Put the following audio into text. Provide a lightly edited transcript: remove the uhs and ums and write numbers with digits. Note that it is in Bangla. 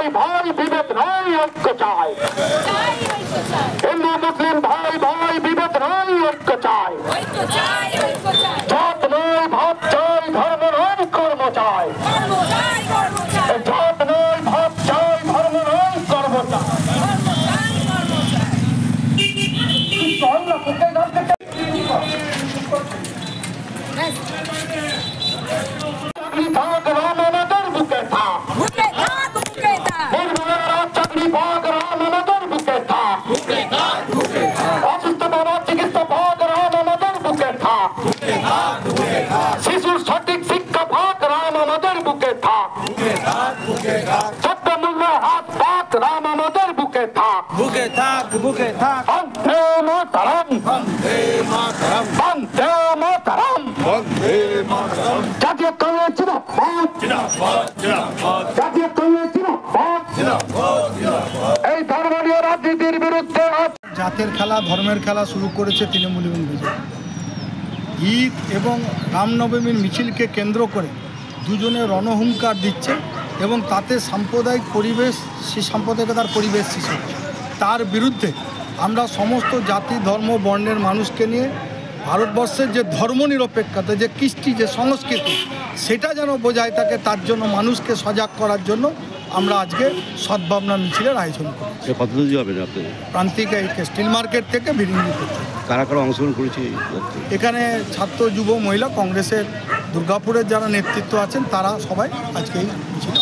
ভাই ভাই বিভেদ নয় ঐক্য চাই, হিন্দু মুসলিম ভাই ভাই বিভেদ নয় ঐক্য চাই, জাত নয় ভাব চাই, ধর্ম নয় কর্ম চাই, জাত নয় ভাব চাই, ধর্ম নয় কর্ম চাই। চাকরি থাক রাম আমাদের বুকে থাক, চাকরি ভাগ রাম আমাদের বুকে থাক, অসুস্থ বাবার চিকিৎসা ভাগ রাম আমাদের বুকে থাক, শিশুর সঠিক শিক্ষা ভাগ রাম আমাদের বুকে থাক, দ্রব্যমূল্য হাত পাক রাম আমাদের বুকে থাক, বুকে থাক বুকে থাক। বন্দে মাতরম, বন্দে মাতরম, বন্দে মাতরম, বন্দে মাতরম। জাতীয় কংগ্রেস জিন্দাবাদ, জিন্দাবাদ, জিন্দাবাদ। জাতীয় কংগ্রেস জিন্দাবাদ, জিন্দাবাদ, জিন্দাবাদ। এই ধর্মীয় রাজনীতির বিরুদ্ধে জাতের খেলা ধর্মের খেলা শুরু করেছে তৃণমূল এবং বিজেপি। ঈদ এবং রামনবমীর মিছিলকে কেন্দ্র করে দুজনে রণহুঙ্কার দিচ্ছে এবং তাতে সাম্প্রদায়িক পরিবেশ, সেই সাম্প্রদায়িকতার পরিবেশ সৃষ্টি হচ্ছে। তার বিরুদ্ধে আমরা সমস্ত জাতি ধর্ম বর্ণের মানুষকে নিয়ে ভারতবর্ষের যে ধর্মনিরপেক্ষতা, যে কৃষ্টি, যে সংস্কৃতি, সেটা যেন বোঝায় থাকে, তার জন্য মানুষকে সজাগ করার জন্য আমরা আজকে সদ্ভাবনা মিছিলের আয়োজন করি। কত দূর যাবেন আপনি? প্রান্তিক স্টিল মার্কেট থেকে বিরিঞ্জি করতে। কারা কারা অংশগ্রহণ করেছে? এখানে ছাত্র যুব মহিলা কংগ্রেসের দুর্গাপুরের যারা নেতৃত্ব আছেন তারা সবাই আজকে এই মিছিল